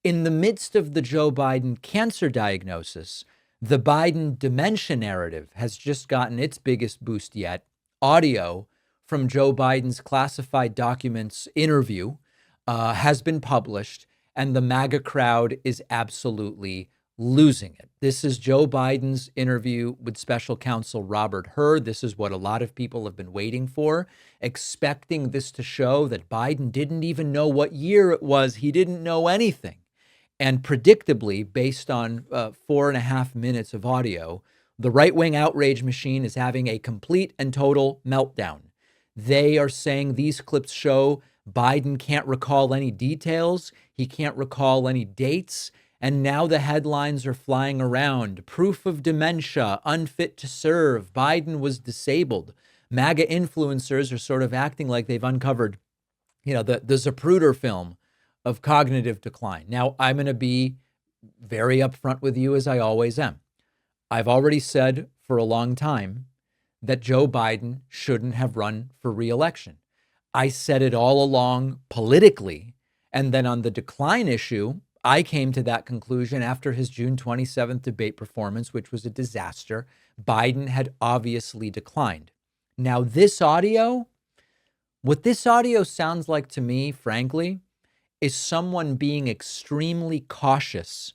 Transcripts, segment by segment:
In the midst of the Joe Biden cancer diagnosis, the Biden dementia narrative has just gotten its biggest boost yet. Audio from Joe Biden's classified documents interview has been published, and the MAGA crowd is absolutely losing it. This is Joe Biden's interview with special counsel Robert Hur. This is what a lot of people have been waiting for, expecting this to show that Biden didn't even know what year it was. He didn't know anything. And predictably, based on 4.5 minutes of audio, the right-wing outrage machine is having a complete and total meltdown. They are saying these clips show Biden can't recall any details. He can't recall any dates. And now the headlines are flying around. Proof of dementia, unfit to serve. Biden was disabled. MAGA influencers are sort of acting like they've uncovered, the Zapruder film of cognitive decline. Now, I'm going to be very upfront with you, as I always am. I've already said for a long time that Joe Biden shouldn't have run for re-election. I said it all along politically. And then on the decline issue, I came to that conclusion after his June 27th debate performance, which was a disaster. Biden had obviously declined. Now, what this audio sounds like to me, frankly, is someone being extremely cautious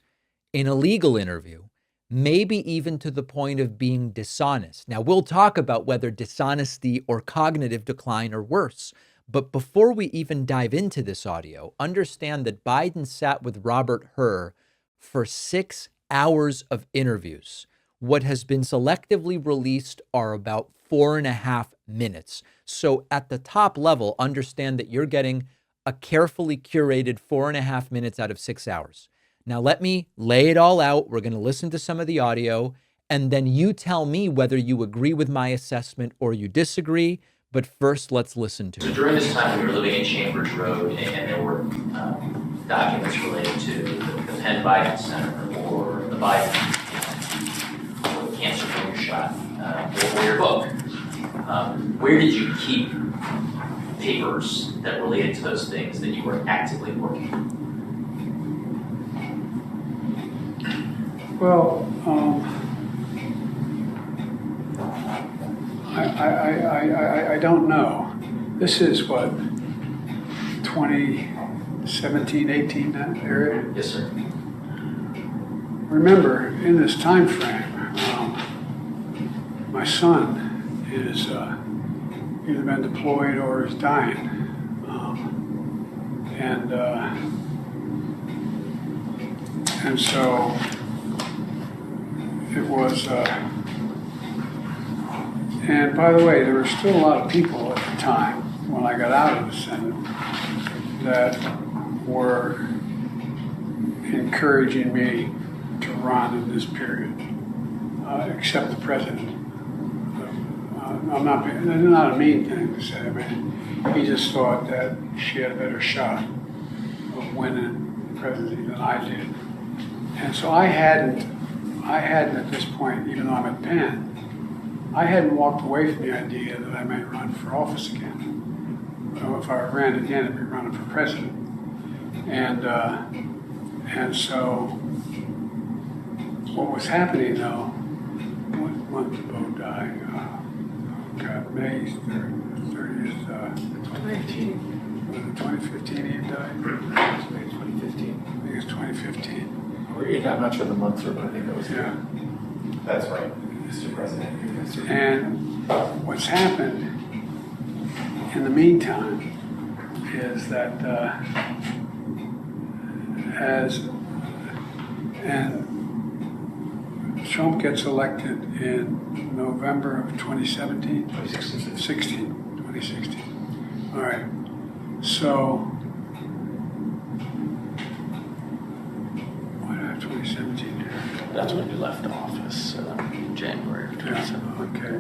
in a legal interview, maybe even to the point of being dishonest. Now, we'll talk about whether dishonesty or cognitive decline are worse. But before we even dive into this audio, understand that Biden sat with Robert Hur for 6 hours of interviews. What has been selectively released are about 4.5 minutes. So at the top level, understand that you're getting a carefully curated 4.5 minutes out of 6 hours. Now, let me lay it all out. We're going to listen to some of the audio, and then you tell me whether you agree with my assessment or you disagree. But first, let's listen to it. So during this time, we were living in Chambers Road, and there were documents related to the Penn Biden Center or the Biden or the cancer for your shot or your book. Where did you keep papers that related to those things that you were actively working on? Well, I don't know. This is what, 2017, 18, that area? Yes, sir. Remember, in this time frame, my son is either been deployed or is dying. And so it was, and by the way, there were still a lot of people at the time when I got out of the Senate that were encouraging me to run in this period, except the president. That's not a mean thing to say. I mean, he just thought that she had a better shot of winning the presidency than I did. And so I hadn't at this point, even though I'm at Penn, I hadn't walked away from the idea that I might run for office again. If I ran again, I'd be running for president. And so what was happening though, what month did Bo die? May 30th, 2015. Was it 2015 he died? May 2015. I think it's 2015. I'm not sure the months are, but I think that was Yeah. That's right, Mr. President. And what's happened in the meantime is that Trump gets elected in November of 2017? 2016. All right. So, why do I have 2017 here? That's when you left office, in January of 2017. Okay.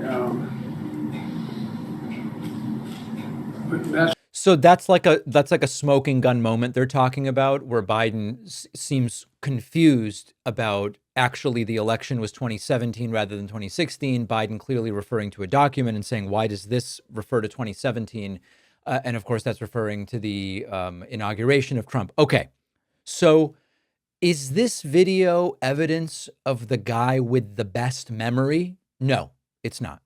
But that's So that's like a smoking gun moment they're talking about, where Biden seems confused about actually the election was 2017 rather than 2016. Biden clearly referring to a document and saying, why does this refer to 2017? And of course, that's referring to the inauguration of Trump. Okay, so Is this video evidence of the guy with the best memory? No, it's not.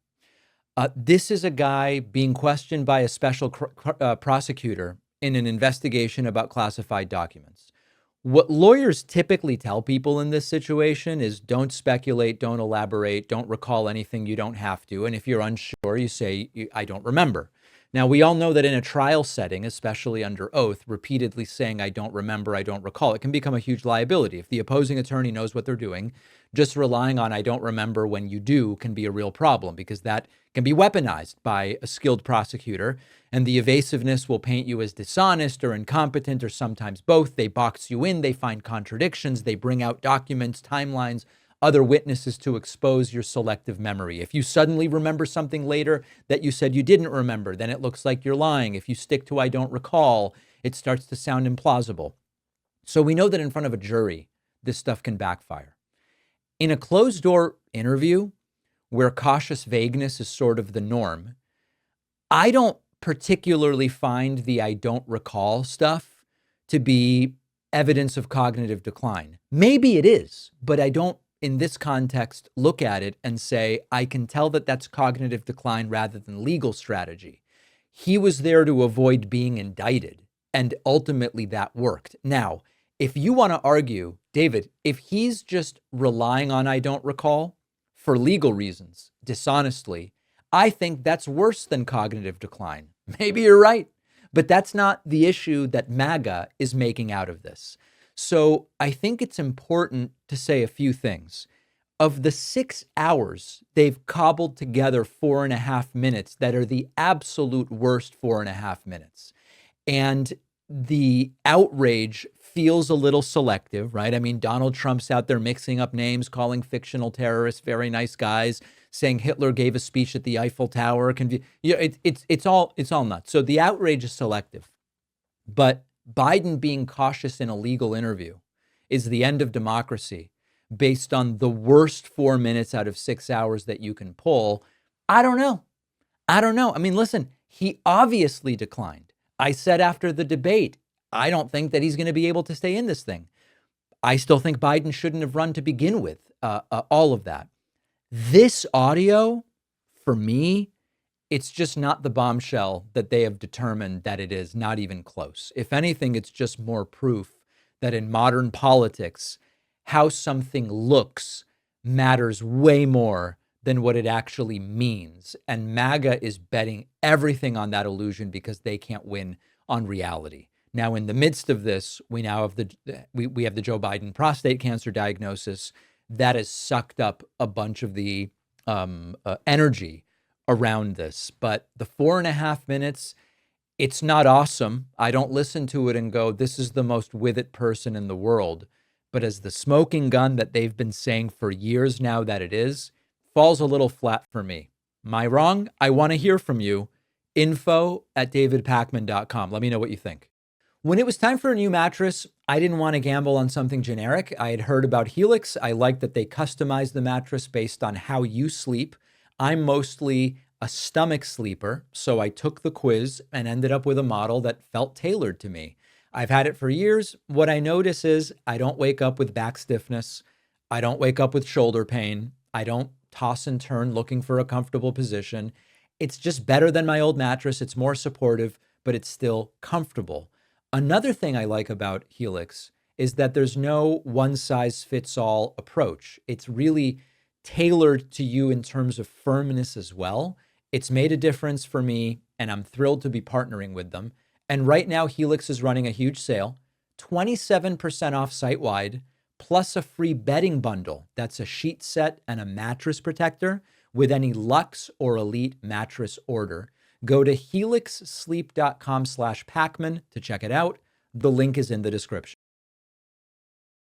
This is a guy being questioned by a special prosecutor in an investigation about classified documents. What lawyers typically tell people in this situation is don't speculate, don't elaborate, don't recall anything you don't have to. And if you're unsure, you say, I don't remember. Now, we all know that in a trial setting, especially under oath, repeatedly saying, I don't remember, I don't recall, it can become a huge liability. If the opposing attorney knows what they're doing, just relying on I don't remember when you do can be a real problem, because that can be weaponized by a skilled prosecutor, and the evasiveness will paint you as dishonest or incompetent or sometimes both. They box you in, they find contradictions, they bring out documents, timelines, other witnesses to expose your selective memory. If you suddenly remember something later that you said you didn't remember, then it looks like you're lying. If you stick to I don't recall, it starts to sound implausible. So we know that in front of a jury, this stuff can backfire. In a closed door interview where cautious vagueness is sort of the norm, I don't particularly find the I don't recall stuff to be evidence of cognitive decline. Maybe it is, but I don't, in this context, look at it and say, I can tell that that's cognitive decline rather than legal strategy. He was there to avoid being indicted, and ultimately that worked. Now, if you want to argue, David, if he's just relying on I don't recall for legal reasons, dishonestly, I think that's worse than cognitive decline. Maybe you're right, but that's not the issue that MAGA is making out of this. So I think it's important to say a few things. Of the 6 hours, they've cobbled together 4.5 minutes that are the absolute worst 4.5 minutes. And the outrage feels a little selective, right? I mean, Donald Trump's out there mixing up names, calling fictional terrorists very nice guys, saying Hitler gave a speech at the Eiffel Tower. It's all nuts. So the outrage is selective. But Biden being cautious in a legal interview is the end of democracy based on the worst 4 minutes out of 6 hours that you can pull. I don't know. I mean, listen, he obviously declined. I said after the debate, I don't think that he's going to be able to stay in this thing. I still think Biden shouldn't have run to begin with, all of that. This audio, for me, it's just not the bombshell that they have determined that it is, not even close. If anything, it's just more proof that in modern politics, how something looks matters way more than what it actually means. And MAGA is betting everything on that illusion because they can't win on reality. Now, in the midst of this, we now have we have the Joe Biden prostate cancer diagnosis that has sucked up a bunch of the energy around this. But the 4.5 minutes, it's not awesome. I don't listen to it and go, this is the most with it person in the world. But as the smoking gun that they've been saying for years now that it is, falls a little flat for me. Am I wrong? I want to hear from you. info@davidpakman.com. Let me know what you think. When it was time for a new mattress, I didn't want to gamble on something generic. I had heard about Helix. I liked that they customized the mattress based on how you sleep. I'm mostly a stomach sleeper, so I took the quiz and ended up with a model that felt tailored to me. I've had it for years. What I notice is I don't wake up with back stiffness. I don't wake up with shoulder pain. I don't toss and turn looking for a comfortable position. It's just better than my old mattress. It's more supportive, but it's still comfortable. Another thing I like about Helix is that there's no one-size-fits-all approach. It's really tailored to you in terms of firmness as well. It's made a difference for me, and I'm thrilled to be partnering with them. And right now, Helix is running a huge sale, 27% off site-wide, plus a free bedding bundle. That's a sheet set and a mattress protector with any Luxe or Elite mattress order. Go to helixsleep.com/Pakman to check it out. The link is in the description.